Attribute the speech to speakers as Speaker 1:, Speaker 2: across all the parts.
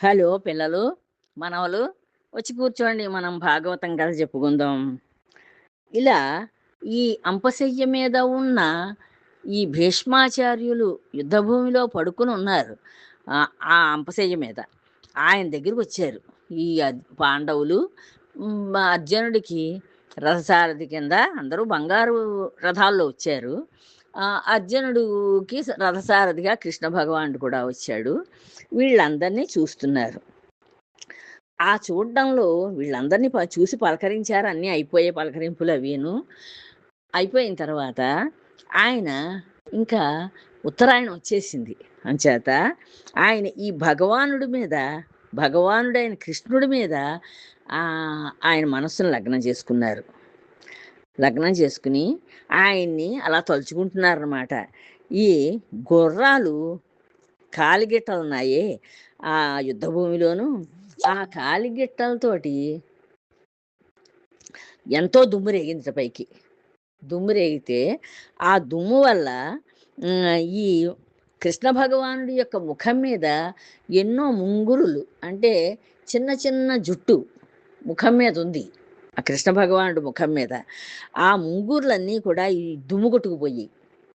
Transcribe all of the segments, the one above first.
Speaker 1: Hello పిల్లలు, మనవలు వచ్చి కూర్చోండి. మనం భాగవతం కథ చెప్పుకుందాం. ఇలా ఈ అంపశయ్య మీద ఉన్న ఈ భీష్మాచార్యులు యుద్ధభూమిలో పడుకుని ఉన్నారు. ఆ అంపశయ్య మీద ఆయన దగ్గరికి వచ్చారు ఈ పాండవులు. అర్జునుడికి రథసారథి కింద అందరూ బంగారు రథాల్లో వచ్చారు. అర్జునుడికి రథసారథిగా కృష్ణ భగవానుడు కూడా వచ్చాడు. వీళ్ళందరినీ చూస్తున్నారు. ఆ చూడ్డంలో వీళ్ళందరినీ చూసి పలకరించారు. అన్నీ అయిపోయాయి పలకరింపులు అవిను. అయిపోయిన తర్వాత ఆయన ఇంకా ఉత్తరాయణం వచ్చేసింది. అంచేత ఆయన ఈ భగవానుడైన కృష్ణుడి మీద ఆయన మనస్సును లగ్నం చేసుకున్నారు. లగ్నం చేసుకుని ఆయన్ని అలా తలుచుకుంటున్నారన్నమాట. ఈ గుర్రాలు కాలిగిట్టలున్నాయే ఆ యుద్ధభూమిలోను, ఆ కాలిగిట్టలతోటి ఎంతో దుమ్ము రేగింది పైకి. దుమ్ము రేగితే ఆ దుమ్ము వల్ల ఈ కృష్ణ భగవానుడి యొక్క ముఖం మీద ఎన్నో ముంగురులు, అంటే చిన్న చిన్న జుట్టు ముఖం మీద ఉంది. ఆ కృష్ణ భగవానుడు ముఖం మీద ఆ ముంగురులన్నీ కూడా ఈ దుమ్ము కొట్టుకుపోయి,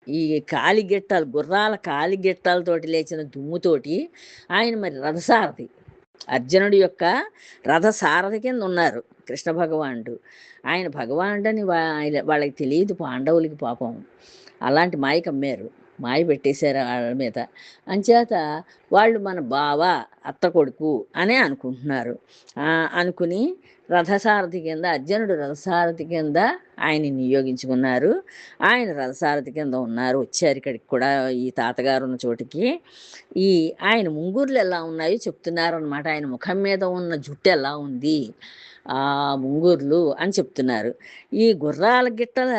Speaker 1: ఈ కాలిగిట్టలు, గుర్రాల కాలిగిట్టలతోటి లేచిన దుమ్ముతోటి ఆయన మరి రథసారథి, అర్జునుడి యొక్క రథసారథి కింద ఉన్నారు కృష్ణ భగవానుడు. ఆయన భగవానుడని వాళ్ళకి తెలియదు పాండవులకి పాపం. అలాంటి మాయ కమ్మారు, మాయ పెట్టేశారు వాళ్ళ మీద. అంచేత వాళ్ళు మన బావ, అత్త కొడుకు అనే అనుకుంటున్నారు. అనుకుని రథసారథి కింద, అర్జునుడు రథసారథి కింద ఆయన నియోగించుకున్నారు. ఆయన రథసారథి కింద ఉన్నారు. వచ్చారు ఇక్కడికి కూడా, ఈ తాతగారు ఉన్న చోటికి. ఆయన ముంగుర్లు ఎలా ఉన్నాయో చెప్తున్నారు అనమాట. ఆయన ముఖం మీద ఉన్న జుట్టు ఎలా ఉంది, ఆ ముంగుర్లు అని చెప్తున్నారు. ఈ గుర్రాల గిట్టల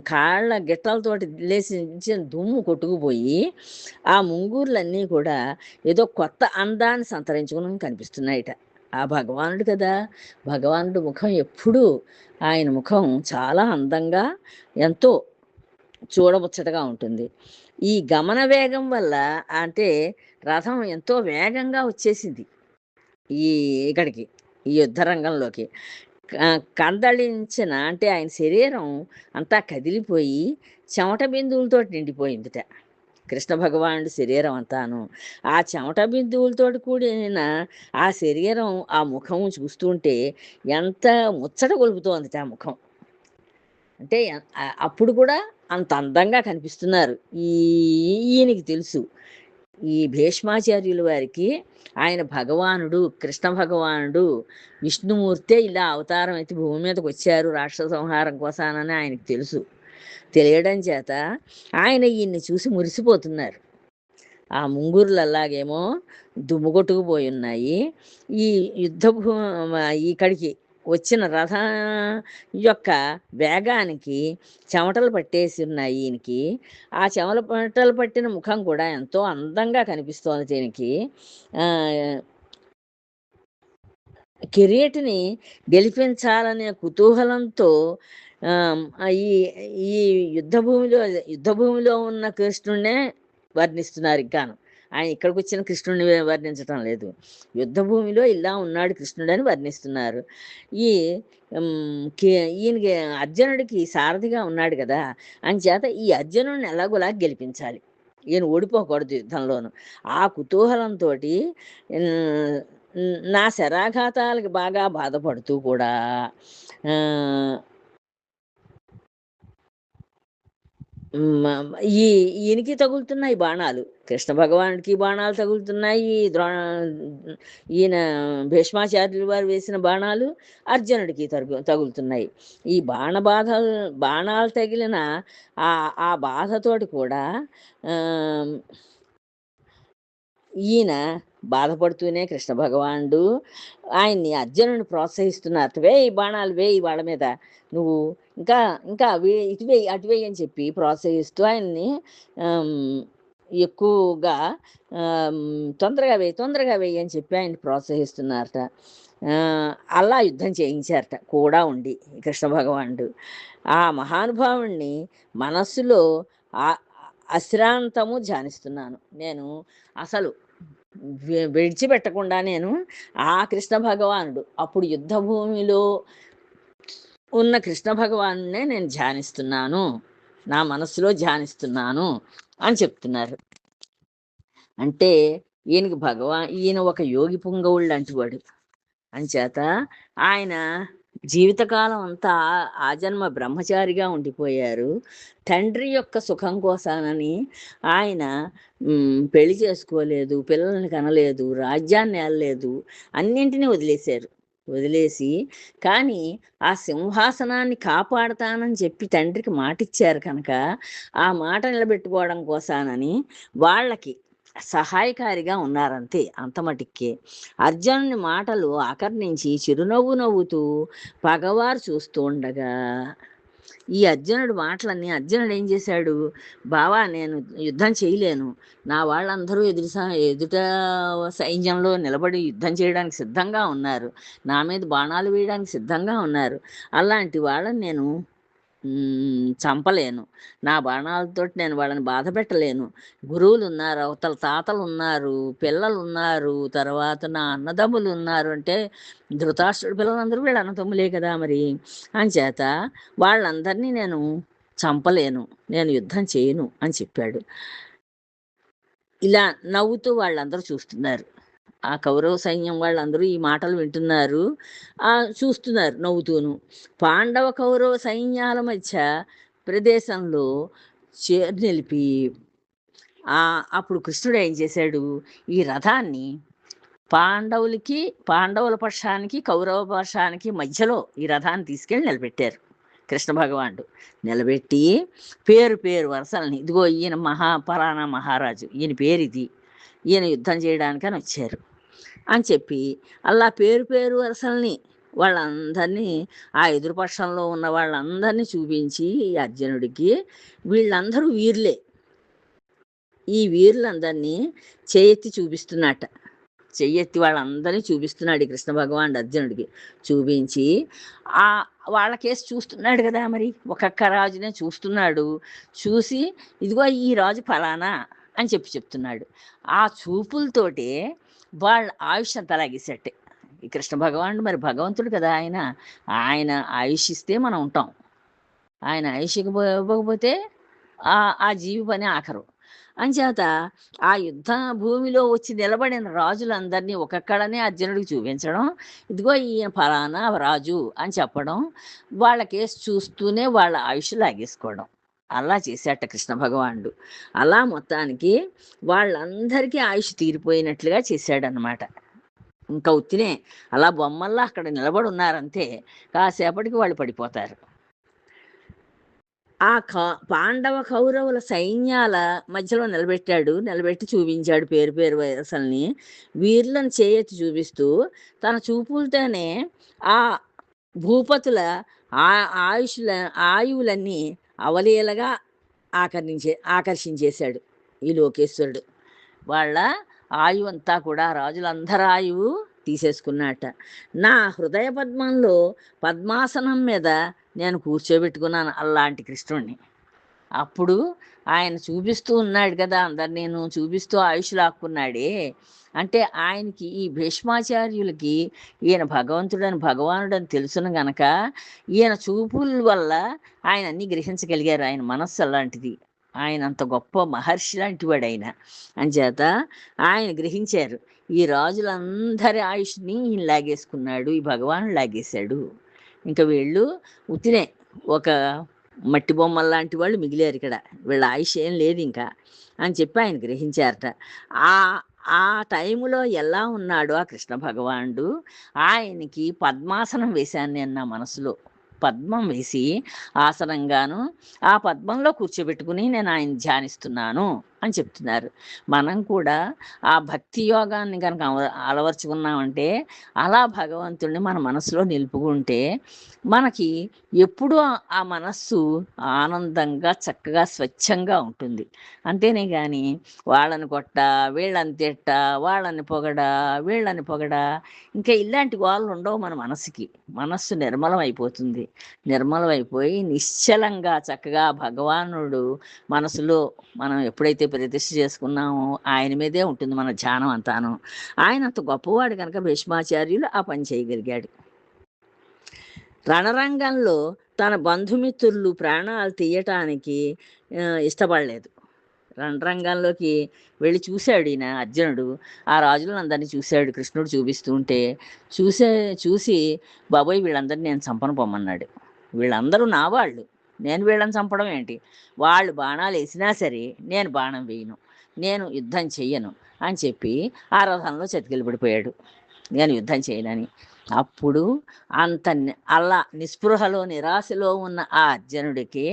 Speaker 1: కాళ్ళ గిట్టలతోటి లేచి దుమ్ము కొట్టుకుపోయి ఆ ముంగూర్లన్నీ కూడా ఏదో కొత్త అందాన్ని సంతరించుకుని కనిపిస్తున్నాయిట. ఆ భగవానుడు కదా, భగవానుడు ముఖం ఎప్పుడూ, ఆయన ముఖం చాలా అందంగా, ఎంతో చూడముచ్చటగా ఉంటుంది. ఈ గమన వేగం వల్ల, అంటే రథం ఎంతో వేగంగా వచ్చేసింది ఈ ఇక్కడికి, ఈ యుద్ధరంగంలోకి. కందళించిన, అంటే ఆయన శరీరం అంతా కదిలిపోయి చెమట బిందువులతో నిండిపోయిందిట కృష్ణ భగవానుడి శరీరం అంతాను. ఆ చెమట బిందువులతోటి కూడిన ఆ శరీరం, ఆ ముఖం చూస్తుంటే ఎంత ముచ్చట గొలుపుతోందిట ఆ ముఖం. అంటే అప్పుడు కూడా అంత అందంగా కనిపిస్తున్నారు. ఈయనకి తెలుసు, ఈ భీష్మాచార్యుల వారికి ఆయన భగవానుడు, కృష్ణ భగవానుడు, విష్ణుమూర్తే ఇలా అవతారం అయితే భూమి మీదకి వచ్చారు రాక్షస సంహారం కోసానని ఆయనకు తెలుసు. తెలియడం చేత ఆయన ఈయన్ని చూసి మురిసిపోతున్నారు. ఆ ముంగురులు అలాగేమో దుమ్ము కొట్టుకుపోయి ఉన్నాయి. ఈ ఇక్కడికి వచ్చిన రథం యొక్క వేగానికి చెమటలు పట్టేసి ఉన్నాయి ఈయనకి. ఆ చెమటలు పట్టిన ముఖం కూడా ఎంతో అందంగా కనిపిస్తోంది దీనికి. కిరీటిని గెలిపించాలనే కుతూహలంతో ఈ ఈ యుద్ధభూమిలో ఉన్న కృష్ణుడినే వర్ణిస్తున్నారు ఇంకాను. ఆయన ఇక్కడికి వచ్చిన కృష్ణుడిని వర్ణించటం లేదు. యుద్ధభూమిలో ఇలా ఉన్నాడు కృష్ణుడని వర్ణిస్తున్నారు. ఈ ఈయనకి అర్జునుడికి సారథిగా ఉన్నాడు కదా, అంచేత ఈ అర్జునుడిని ఎలాగోలా గెలిపించాలి, ఈయన ఓడిపోకూడదు యుద్ధంలోను. ఆ కుతూహలంతో నా శరాఘాతాలకి బాగా బాధపడుతూ కూడా ఈయనకి తగులుతున్నాయి బాణాలు, కృష్ణ భగవానుడికి బాణాలు తగులుతున్నాయి. ఈయన భీష్మాచార్యుల వారు వేసిన బాణాలు అర్జునుడికి తగులుతున్నాయి. ఈ బాణాలు తగిలిన ఆ బాధతోటి కూడా ఈయన బాధపడుతూనే కృష్ణ భగవానుడు ఆయన్ని, అర్జునుడిని ప్రోత్సహిస్తున్నారు. వేయి బాణాలు, వేయి వాళ్ళ మీద, నువ్వు ఇంకా ఇంకా ఇటు వేయి అటు వేయి అని చెప్పి ప్రోత్సహిస్తూ ఆయన్ని ఎక్కువగా తొందరగా వేయి అని చెప్పి ఆయన్ని ప్రోత్సహిస్తున్నారట. అలా యుద్ధం చేయించారట కూడా ఉండి కృష్ణ భగవానుడు. ఆ మహానుభావుణ్ణి మనస్సులో అశ్రాంతము ధ్యానిస్తున్నాను నేను. అసలు విడిచిపెట్టకుండా నేను ఆ కృష్ణ భగవానుడు అప్పుడు యుద్ధ భూమిలో ఉన్న కృష్ణ భగవానునే నేను ధ్యానిస్తున్నాను, నా మనసులో ధ్యానిస్తున్నాను అని చెప్తున్నారు. అంటే ఈయన ఒక యోగి పుంగవుడు లాంటి వాడు. అంచేత ఆయన జీవితకాలం అంతా ఆజన్మ బ్రహ్మచారిగా ఉండిపోయారు. తండ్రి యొక్క సుఖం కోసానని ఆయన పెళ్లి చేసుకోలేదు, పిల్లల్ని కనలేదు, రాజ్యాన్ని ఏలలేదు, అన్నింటినీ వదిలేశారు. వదిలేసి కానీ ఆ సింహాసనాన్ని కాపాడతానని చెప్పి తండ్రికి మాటిచ్చారు కనుక ఆ మాట నిలబెట్టుకోవడం కోసానని వాళ్ళకి సహాయకారిగా ఉన్నారంతే, అంతమటిక్కే. అర్జునుని మాటలు ఆకర్ణించి చిరునవ్వు నవ్వుతూ పగవారు చూస్తూ ఉండగా ఈ అర్జునుడి మాటలన్నీ అర్జునుడు ఏం చేశాడు, బావా నేను యుద్ధం చేయలేను, నా వాళ్ళందరూ ఎదుట సైన్యంలో నిలబడి యుద్ధం చేయడానికి సిద్ధంగా ఉన్నారు, నా మీద బాణాలు వేయడానికి సిద్ధంగా ఉన్నారు, అలాంటి వాళ్ళని నేను చంపలేను, నా బాణాలతో నేను వాళ్ళని బాధ పెట్టలేను, గురువులు ఉన్నారు, అవతల తాతలు ఉన్నారు, పిల్లలు ఉన్నారు, తర్వాత నా అన్నదమ్ములు ఉన్నారు, అంటే ధృతరాష్ట్రుడి పిల్లలందరూ వీళ్ళ అన్నదమ్ములే కదా మరి, అంచేత వాళ్ళందరినీ నేను చంపలేను, నేను యుద్ధం చేయను అని చెప్పాడు. ఇలా నవ్వుతూ వాళ్ళందరూ చూస్తున్నారు. ఆ కౌరవ సైన్యం వాళ్ళందరూ ఈ మాటలు వింటున్నారు, చూస్తున్నారు నవ్వుతూను. పాండవ కౌరవ సైన్యాల మధ్య ప్రదేశంలో నిలిపి అప్పుడు కృష్ణుడు ఏం చేశాడు, ఈ రథాన్ని పాండవుల పక్షానికి కౌరవ పక్షానికి మధ్యలో ఈ రథాన్ని తీసుకెళ్ళి నిలబెట్టారు. కృష్ణ భగవానుడు నిలబెట్టి పేరు వరుసల్ని, ఇదిగో ఈయన పలానా మహారాజు, ఈయన పేరు ఇది, ఈయన యుద్ధం చేయడానికని వచ్చారు అని చెప్పి అలా పేరు వరుసల్ని వాళ్ళందరినీ ఆ ఎదురుపక్షంలో ఉన్న వాళ్ళందరినీ చూపించి అర్జునుడికి వీళ్ళందరూ వీరులే, ఈ వీరులందరినీ చేయెత్తి చూపిస్తున్నట్ట, చెయ్యెత్తి వాళ్ళందరినీ చూపిస్తున్నాడు కృష్ణ భగవానుడు అర్జునుడికి. చూపించి వాళ్ళకేసి చూస్తున్నాడు కదా, మరి ఒక్కొక్క రాజునే చూస్తున్నాడు. చూసి ఇదిగో ఈ రాజు ఫలానా అని చెప్తున్నాడు. ఆ చూపులతోటే వాళ్ళ ఆయుష్ అంతా లాగేసేట్టే. ఈ కృష్ణ భగవానుడు మరి భగవంతుడు కదా, ఆయన ఆయుష్ ఇస్తే మనం ఉంటాం, ఆయన ఆయుష్ ఇవ్వకపోతే ఆ జీవి పని ఆఖరు. అంచేత ఆ యుద్ధ భూమిలో వచ్చి నిలబడిన రాజులందరినీ ఒక్కొక్కడనే అర్జునుడికి చూపించడం, ఇదిగో ఈయన ఫలానా రాజు అని చెప్పడం, వాళ్ళకేసి చూస్తూనే వాళ్ళ ఆయుష్ లాగేసుకోవడం, అలా చేశాట కృష్ణ భగవానుడు. అలా మొత్తానికి వాళ్ళందరికీ ఆయుష్ తీరిపోయినట్లుగా చేశాడనమాట. ఇంకా ఉత్తినే అలా బొమ్మల్లా అక్కడ నిలబడి ఉన్నారంతే, కాసేపటికి వాళ్ళు పడిపోతారు. పాండవ కౌరవుల సైన్యాల మధ్యలో నిలబెట్టి చూపించాడు పేరు వరుసల్ని. వీరులను చేయెత్తి చూపిస్తూ తన చూపులతోనే ఆ భూపతుల ఆయువులన్నీ అవలీలగా ఆకర్షించేశాడు ఈ లోకేశ్వరుడు. వాళ్ళ ఆయువు అంతా కూడా రాజులందరి ఆయువు తీసేసుకున్నట్ట. నా హృదయ పద్మాసనం మీద నేను కూర్చోబెట్టుకున్నాను అలాంటి కృష్ణుడిని. అప్పుడు ఆయన చూపిస్తూ ఉన్నాడు కదా, అందరు నేను చూపిస్తూ ఆయుష్ లాక్కున్నాడే అంటే ఆయనకి ఈ భీష్మాచార్యులకి ఈయన భగవానుడని తెలుసును గనక ఈయన చూపుల వల్ల ఆయన అన్నీ గ్రహించగలిగారు. ఆయన మనస్సు అలాంటిది, ఆయన అంత గొప్ప మహర్షి లాంటి వాడు ఆయన. అంచేత ఆయన గ్రహించారు, ఈ రాజులందరి ఆయుష్ని ఈయన లాగేసుకున్నాడు, ఈ భగవానుడు లాగేశాడు, ఇంకా వీళ్ళు ఉత్తినే ఒక మట్టి బొమ్మల లాంటి వాళ్ళు మిగిలారు ఇక్కడ, వీళ్ళ ఆయుష్ ఏం లేదు ఇంకా అని చెప్పి ఆయన గ్రహించారట. ఆ టైములో ఎలా ఉన్నాడో ఆ కృష్ణ భగవానుడు, ఆయనకి పద్మాసనం వేశాను నేను నా మనసులో, పద్మం వేసి ఆసనంగాను ఆ పద్మంలో కూర్చోబెట్టుకుని నేను ఆయన ధ్యానిస్తున్నాను అని చెప్తున్నారు. మనం కూడా ఆ భక్తి యోగాన్ని కనుక అలవర్చుకున్నామంటే, అలా భగవంతుడిని మన మనసులో నిలుపుకుంటే మనకి ఎప్పుడూ ఆ మనస్సు ఆనందంగా చక్కగా స్వచ్ఛంగా ఉంటుంది. అంతేనే కానీ వాళ్ళని కొట్ట, వీళ్ళని తిట్ట, వాళ్ళని వీళ్ళని ఇంకా ఇలాంటి వాళ్ళు ఉండవు మన మనసుకి. మనస్సు నిర్మలమైపోతుంది. నిర్మలమైపోయి నిశ్చలంగా చక్కగా భగవానుడు మనసులో మనం ఎప్పుడైతే ప్రతిష్ఠ చేసుకున్నామో ఆయన మీదే ఉంటుంది మన ధ్యానం అంతాను. ఆయన అంత గొప్పవాడు కనుక భీష్మాచార్యులు ఆ పని చేయగలిగాడు. రణరంగంలో తన బంధుమిత్రులు ప్రాణాలు తీయటానికి ఇష్టపడలేదు. రణరంగంలోకి వెళ్ళి చూశాడు ఈయన అర్జునుడు. ఆ రాజులను అందరినీ చూశాడు కృష్ణుడు చూపిస్తూ ఉంటే. చూసి బాబోయ్ వీళ్ళందరినీ నేను చంపను పొమ్మన్నాడు. వీళ్ళందరూ నా వాళ్ళు, నేను వీళ్ళని చంపడం ఏంటి? వాళ్ళు బాణాలు వేసినా సరే నేను బాణం వేయను, నేను యుద్ధం చెయ్యను అని చెప్పి ఆ రథంలో చతికిలబడిపోయాడు, నేను యుద్ధం చేయనని. అప్పుడు అలా నిస్పృహలో నిరాశలో ఉన్న ఆ అర్జునుడికి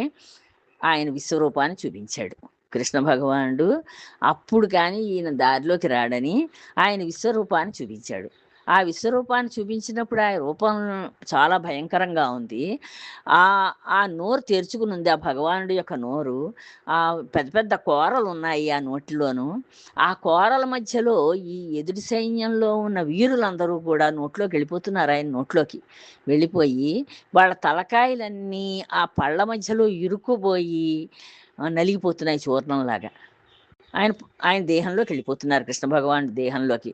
Speaker 1: ఆయన విశ్వరూపాన్ని చూపించాడు కృష్ణ భగవానుడు. అప్పుడు కానీ ఈయన దారిలోకి రాడని ఆయన విశ్వరూపాన్ని చూపించాడు. ఆ విశ్వరూపాన్ని చూపించినప్పుడు ఆ రూపం చాలా భయంకరంగా ఉంది. ఆ నోరు తెరుచుకుని ఉంది, ఆ భగవానుడి యొక్క నోరు. ఆ పెద్ద పెద్ద కోరలు ఉన్నాయి ఆ నోటిలోను. ఆ కోరల మధ్యలో ఈ ఎదుటి సైన్యంలో ఉన్న వీరులందరూ కూడా నోట్లోకి వెళ్ళిపోతున్నారు. ఆయన నోట్లోకి వెళ్ళిపోయి వాళ్ళ తలకాయలన్నీ ఆ పళ్ళ మధ్యలో ఇరుక్కుపోయి నలిగిపోతున్నాయి చూర్ణంలాగా. ఆయన ఆయన దేహంలోకి వెళ్ళిపోతున్నారు, కృష్ణ భగవానుడి దేహంలోకి.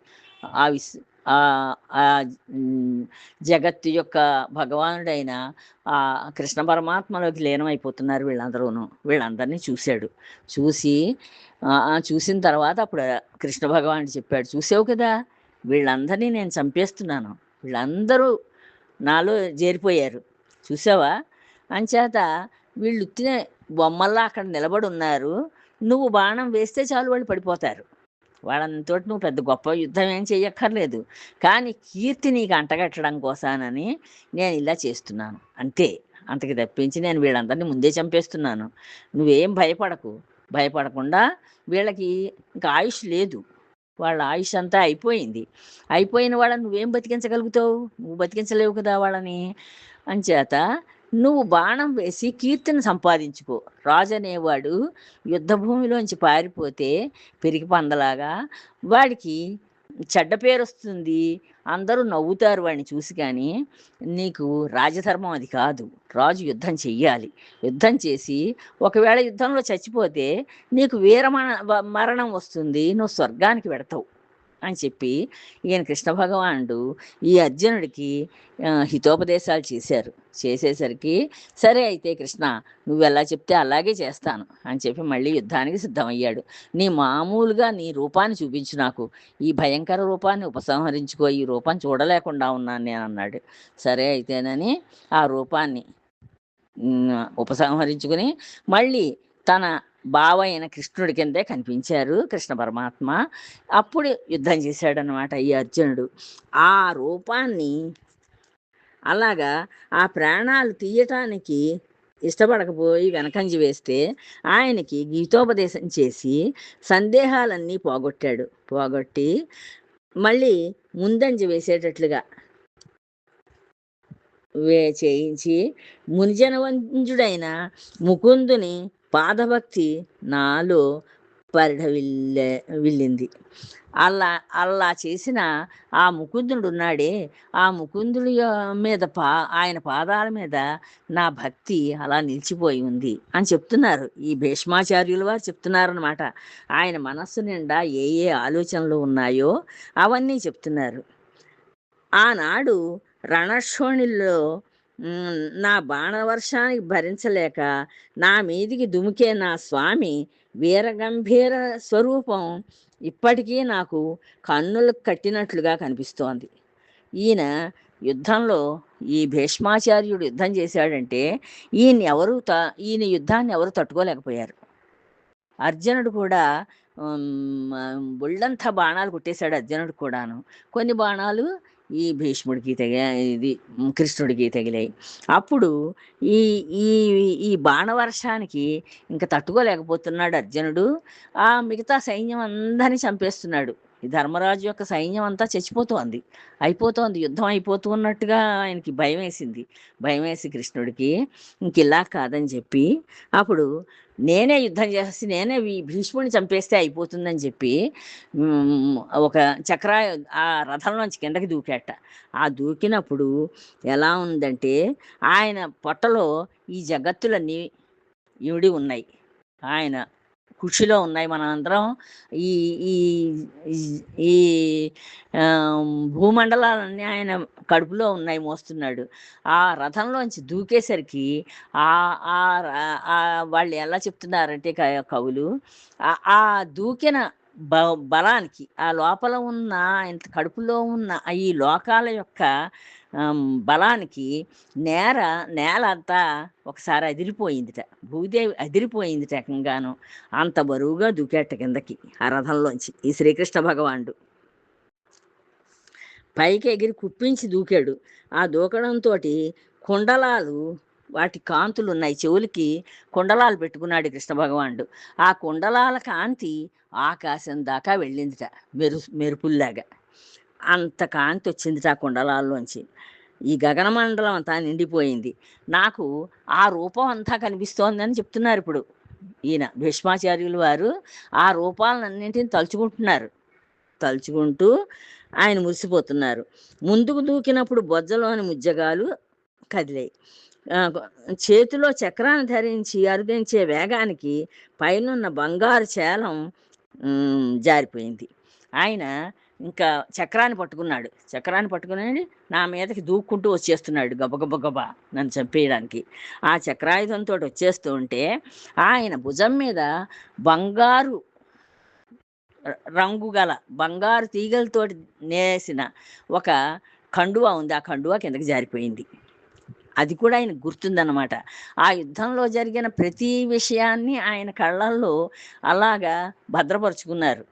Speaker 1: ఆ జగత్తు యొక్క భగవానుడైన ఆ కృష్ణ పరమాత్మలోకి లీనమైపోతున్నారు వీళ్ళందరూను. వీళ్ళందరినీ చూశాడు. చూసిన తర్వాత అప్పుడు కృష్ణ భగవానుడు చెప్పాడు, చూసావు కదా వీళ్ళందరినీ నేను చంపేస్తున్నాను, వీళ్ళందరూ నాలో చేరిపోయారు చూసావా, అంచేత వీళ్ళు ఉత్తిన బొమ్మల్లా అక్కడ నిలబడి ఉన్నారు, నువ్వు బాణం వేస్తే చాలు వాళ్ళు పడిపోతారు, వాళ్ళతో నువ్వు పెద్ద గొప్ప యుద్ధం ఏం చెయ్యక్కర్లేదు, కానీ కీర్తి నీకు అంటగట్టడం కోసానని నేను ఇలా చేస్తున్నాను అంతే, అంతకి తప్పించి నేను వీళ్ళందరినీ ముందే చంపేస్తున్నాను, నువ్వేం భయపడకుండా వీళ్ళకి ఇంకా ఆయుష్ లేదు, వాళ్ళ ఆయుష్ అంతా అయిపోయిన వాళ్ళని నువ్వేం బతికించగలుగుతావు, నువ్వు బతికించలేవు కదా వాళ్ళని, అంచేత నువ్వు బాణం వేసి కీర్తిని సంపాదించుకో. రాజు అనేవాడు యుద్ధభూమిలోంచి పారిపోతే పెరిగి పందలాగా వాడికి చెడ్డ పేరు వస్తుంది, అందరూ నవ్వుతారు వాడిని చూసి, కానీ నీకు రాజధర్మం అది కాదు. రాజు యుద్ధం చెయ్యాలి, యుద్ధం చేసి ఒకవేళ యుద్ధంలో చచ్చిపోతే నీకు మరణం వస్తుంది, నువ్వు స్వర్గానికి వెడతావు అని చెప్పి ఈయన కృష్ణ భగవానుడు ఈ అర్జునుడికి హితోపదేశాలు చేసేసరికి సరే అయితే కృష్ణ నువ్వు ఎలా చెప్తే అలాగే చేస్తాను అని చెప్పి మళ్ళీ యుద్ధానికి సిద్ధమయ్యాడు. మామూలుగా నీ రూపాన్ని చూపించు, నాకు ఈ భయంకర రూపాన్ని ఉపసంహరించుకో, ఈ రూపం చూడలేకుండా ఉన్నాను నేను అన్నాడు. సరే అయితేనని ఆ రూపాన్ని ఉపసంహరించుకుని మళ్ళీ తన బావ అయిన కృష్ణుడి కిందే కనిపించారు కృష్ణ పరమాత్మ. అప్పుడు యుద్ధం చేశాడనమాట ఈ అర్జునుడు. ఆ రూపాన్ని అలాగా ఆ ప్రాణాలు తీయటానికి ఇష్టపడకపోయి వెనకంజి వేస్తే ఆయనకి గీతోపదేశం చేసి సందేహాలన్నీ పోగొట్టి మళ్ళీ ముందంజ వేసేటట్లుగా చేయించి మునిజనవంజుడైన ముకుందుని పాదభక్తి నాలో వెళ్ళింది. అలా చేసిన ఆ ముకుందుడు ఉన్నాడే, ఆ ముకుందుడి మీద ఆయన పాదాల మీద నా భక్తి అలా నిలిచిపోయి ఉంది అని చెప్తున్నారు ఈ భీష్మాచార్యుల వారు చెప్తున్నారనమాట. ఆయన మనస్సు నిండా ఏ ఆలోచనలు ఉన్నాయో అవన్నీ చెప్తున్నారు. ఆనాడు రణశోణిలో నా బాణవర్షానికి భరించలేక నా మీదికి దుమికే నా స్వామి వీరగంభీర స్వరూపం ఇప్పటికీ నాకు కన్నులకు కట్టినట్లుగా కనిపిస్తోంది. ఈయన యుద్ధంలో ఈ భీష్మాచార్యుడు యుద్ధం చేశాడంటే ఈయన యుద్ధాన్ని ఎవరు తట్టుకోలేకపోయారు. అర్జునుడు కూడా ఒళ్ళంతా బాణాలు కొట్టేశాడు అర్జునుడు కూడాను. కొన్ని బాణాలు ఈ భీష్ముడికి ఇది కృష్ణుడికి తగిలాయి. అప్పుడు ఈ ఈ ఈ బాణవర్షానికి ఇంకా తట్టుకోలేకపోతున్నాడు అర్జునుడు. ఆ మిగతా సైన్యం అందరినీ చంపేస్తున్నాడు. ఈ ధర్మరాజు యొక్క సైన్యం అంతా చచ్చిపోతోంది, యుద్ధం అయిపోతూ ఉన్నట్టుగా ఆయనకి భయం వేసి కృష్ణుడికి ఇంక ఇలా కాదని చెప్పి అప్పుడు నేనే యుద్ధం చేసి నేనే భీష్ముడిని చంపేస్తే అయిపోతుందని చెప్పి ఒక ఆ రథంలోంచి కిందకి దూకాట. ఆ దూకినప్పుడు ఎలా ఉందంటే ఆయన పొట్టలో ఈ జగత్తులన్నీ ఇమిడి ఉన్నాయి. ఆయన ఖుషిలో ఉన్నాయి. మనం అందరం ఈ ఈ ఈ భూమండలాలన్నీ ఆయన కడుపులో ఉన్నాయి, మోస్తున్నాడు. ఆ రథంలోంచి దూకేసరికి వాళ్ళు ఎలా చెప్తున్నారంటే కవులు, ఆ దూకిన బ బలానికి, ఆ లోపల ఉన్న, ఇంత కడుపులో ఉన్న ఈ లోకాల యొక్క బలానికి నేల అంతా ఒకసారి అదిరిపోయిందిట. భూదేవి అదిరిపోయిందిట ఏకంగాను. అంత బరువుగా దూకేట కిందకి ఆ రథంలోంచి ఈ శ్రీకృష్ణ భగవానుడు. పైకి ఎగిరి కుప్పించి దూకాడు. ఆ దూకడంతో కుండలాలు, వాటి కాంతులు ఉన్నాయి, చెవులకి కుండలాలు పెట్టుకున్నాడు కృష్ణ భగవానుడు. ఆ కుండలాల కాంతి ఆకాశం దాకా వెళ్ళిందిట, మెరుపుల్లాగా. అంత కాంతి వచ్చిందిట ఆ కుండలాల్లోంచి. ఈ గగనమండలం అంతా నిండిపోయింది. నాకు ఆ రూపం అంతా కనిపిస్తోందని చెప్తున్నారు ఇప్పుడు ఈయన భీష్మాచార్యులు వారు. ఆ రూపాలన్నింటిని తలుచుకుంటూ ఆయన మురిసిపోతున్నారు. ముందుకు దూకినప్పుడు బొజ్జలోని ముజ్జగాలు కదిలాయి. చేతిలో చక్రాన్ని ధరించి అరుదించే వేగానికి పైనున్న బంగారు చేలం జారిపోయింది. ఆయన ఇంకా చక్రాన్ని పట్టుకుని నా మీదకి దూక్కుంటూ వచ్చేస్తున్నాడు, గబగబా నన్ను చంపేయడానికి. ఆ చక్రాయుధంతో వచ్చేస్తూ ఉంటే ఆయన భుజం మీద బంగారు రంగు గల బంగారు తీగలతోటి నేసిన ఒక కండువా ఉంది. ఆ కండువా కిందకి జారిపోయింది. అది కూడా ఆయన గుర్తుందన్నమాట. ఆ యుద్ధంలో జరిగిన ప్రతి విషయాన్ని ఆయన కళ్ళల్లో అలాగా భద్రపరుచుకున్నారు.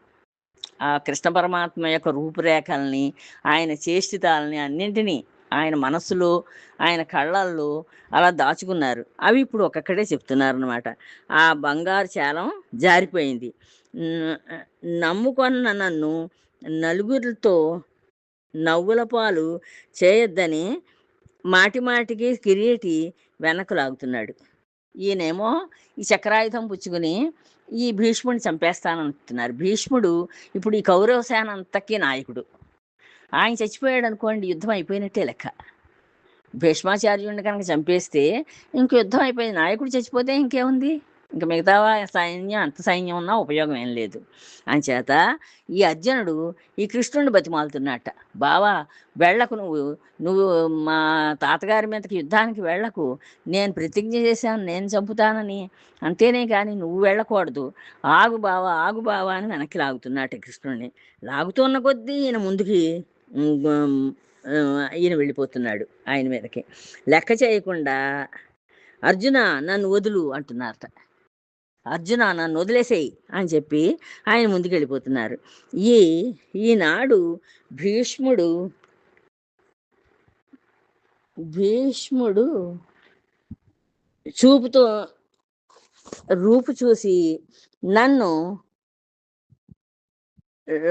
Speaker 1: ఆ కృష్ణ పరమాత్మ యొక్క రూపురేఖల్ని, ఆయన చేష్టితాలని అన్నింటినీ ఆయన మనస్సులో, ఆయన కళ్ళల్లో అలా దాచుకున్నారు. అవి ఇప్పుడు ఒక్కొక్కడే చెప్తున్నారన్నమాట. ఆ బంగారు చాలం జారిపోయింది. నమ్ముకొన్న నన్ను నలుగురితో నవ్వుల పాలు చేయొద్దని మాటిమాటికి కిరీటి వెనక్కు లాగుతున్నాడు. ఈయనేమో ఈ చక్రాయుధం పుచ్చుకుని ఈ భీష్ముడిని చంపేస్తానంటున్నారు. భీష్ముడు ఇప్పుడు ఈ కౌరవ సేన అంతకీ నాయకుడు. ఆయన చచ్చిపోయాడు అనుకోండి, యుద్ధం అయిపోయినట్టే లెక్క. భీష్మాచార్యుడిని కనుక చంపేస్తే ఇంక యుద్ధం అయిపోయింది. నాయకుడు చచ్చిపోతే ఇంకేముంది? ఇంక మిగతా సైన్యం, అంత సైన్యం ఉన్నా ఉపయోగం ఏం లేదు. అంచేత ఈ అర్జునుడు ఈ కృష్ణుడిని బతిమాలుతున్నట్ట. బావా వెళ్ళకు, నువ్వు మా తాతగారి మీదకి యుద్ధానికి వెళ్ళకు, నేను ప్రతిజ్ఞ చేశాను నేను చంపుతానని, అంతేనే కానీ నువ్వు వెళ్ళకూడదు, ఆగు బావా అని వెనక్కి లాగుతున్నట్ట కృష్ణుడిని. లాగుతున్న కొద్దీ ఈయన ముందుకి ఈయన వెళ్ళిపోతున్నాడు ఆయన మీదకి. లెక్క చేయకుండా అర్జున నన్ను వదులు అంటున్నారట. అర్జున నన్ను వదిలేసేయి అని చెప్పి ఆయన ముందుకు వెళ్ళిపోతున్నారు. ఈనాడు భీష్ముడు చూపుతో రూపు చూసి నన్ను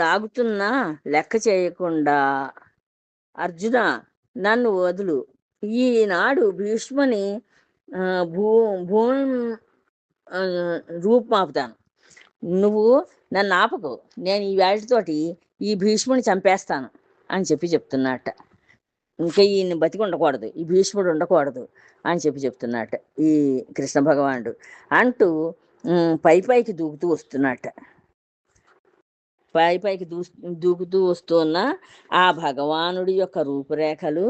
Speaker 1: లాగుతున్నా లెక్క చేయకుండా అర్జున నన్ను వదులు, ఈనాడు భీష్ముని భూమి రూపుమాపుతాను, నువ్వు నన్ను ఆపకు, నేను ఈ వేళతోటి ఈ భీష్ముని చంపేస్తాను అని చెప్తున్నట్ట. ఇంకా ఈయన బతికి ఉండకూడదు, ఈ భీష్ముడు ఉండకూడదు అని చెప్తున్నట్ట ఈ కృష్ణ భగవానుడు అంటూ పైకి దూకుతూ వస్తున్నట్ట. పైకి దూకుతూ వస్తున్న ఆ భగవానుడి యొక్క రూపురేఖలు,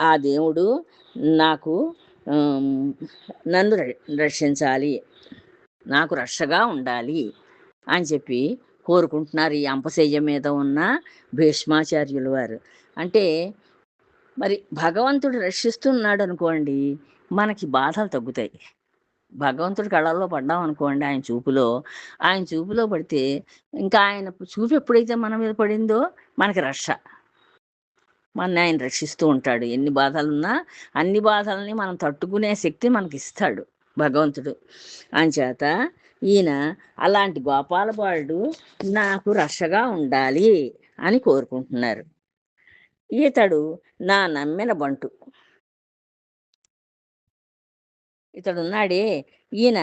Speaker 1: ఆ దేవుడు నన్ను రక్షించాలి, నాకు రక్షగా ఉండాలి అని చెప్పి కోరుకుంటున్నారు ఈ అంపశయ్య మీద ఉన్న భీష్మాచార్యుల వారు. అంటే మరి భగవంతుడు రక్షిస్తున్నాడు అనుకోండి, మనకి బాధలు తగ్గుతాయి. భగవంతుడి కళ్ళల్లో పడ్డాం అనుకోండి, ఆయన చూపులో పడితే ఇంకా ఆయన చూపు ఎప్పుడైతే మన మీద పడిందో మనకి రక్ష, ఆయన రక్షిస్తూ ఉంటాడు. ఎన్ని బాధలున్నా అన్ని బాధల్ని మనం తట్టుకునే శక్తి మనకి ఇస్తాడు భగవంతుడు. అంచేత ఈయన అలాంటి గోపాలబాలుడు నాకు రక్షగా ఉండాలి అని కోరుకుంటున్నారు. ఇతడు నా నమ్మిన బంటు, ఇతడున్నాడే ఈయన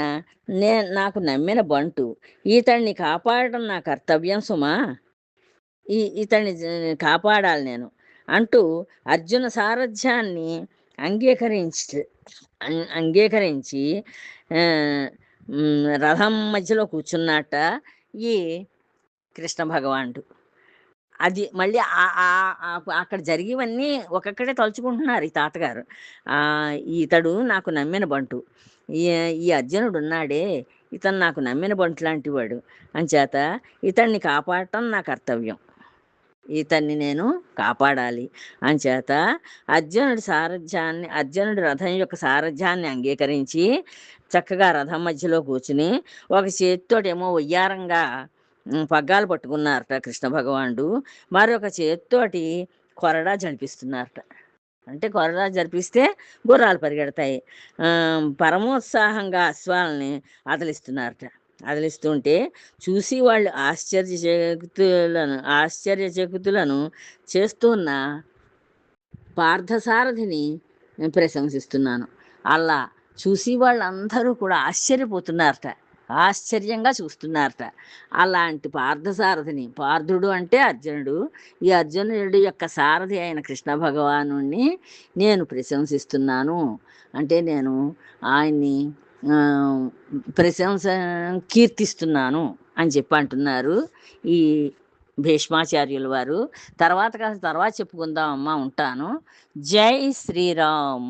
Speaker 1: నాకు నమ్మిన బంటు, ఇతడిని కాపాడటం నా కర్తవ్యం సుమా, ఇతడిని కాపాడాలి నేను అంటూ అర్జున సారథ్యాన్ని అంగీకరించి రథం మధ్యలో కూర్చున్నట్ట ఈ కృష్ణ భగవానుడు. అది మళ్ళీ అక్కడ జరిగేవన్నీ ఒక్కొక్కడే తలుచుకుంటున్నారు ఈ తాతగారు. ఇతడు నాకు నమ్మిన బంటు. ఈ ఈ అర్జునుడున్నాడే, ఇతను నాకు నమ్మిన బంటు లాంటివాడు. అంచేత ఇతన్ని కాపాడటం నా కర్తవ్యం. ఇతన్ని నేను కాపాడాలి. అంచేత అర్జునుడి రథం యొక్క సారథ్యాన్ని అంగీకరించి చక్కగా రథం మధ్యలో కూర్చుని ఒక చేత్తోటేమో వయ్యారంగా పగ్గాలు పట్టుకున్నారట కృష్ణ భగవానుడు. మరొక చేత్తోటి కొరడా జడిపిస్తున్నారట. అంటే కొరడా జరిపిస్తే గుర్రాలు పరిగెడతాయి. పరమోత్సాహంగా అశ్వాలని అదిలిస్తున్నారట. అదిలిస్తుంటే చూసి వాళ్ళు ఆశ్చర్యచకితులను చేస్తున్న పార్థసారథిని ప్రశంసిస్తున్నాను. అలా చూసి వాళ్ళందరూ కూడా ఆశ్చర్యపోతున్నారట, ఆశ్చర్యంగా చూస్తున్నారట. అలాంటి పార్థసారథిని, పార్థుడు అంటే అర్జునుడు, ఈ అర్జునుడి యొక్క సారథి అయిన కృష్ణ భగవాను నేను ప్రశంసిస్తున్నాను. అంటే నేను ఆయన్ని కీర్తిస్తున్నాను అని చెప్పి అంటున్నారు ఈ భీష్మాచార్యుల వారు. తర్వాత చెప్పుకుందాం అమ్మా, ఉంటాను. జై శ్రీరామ్.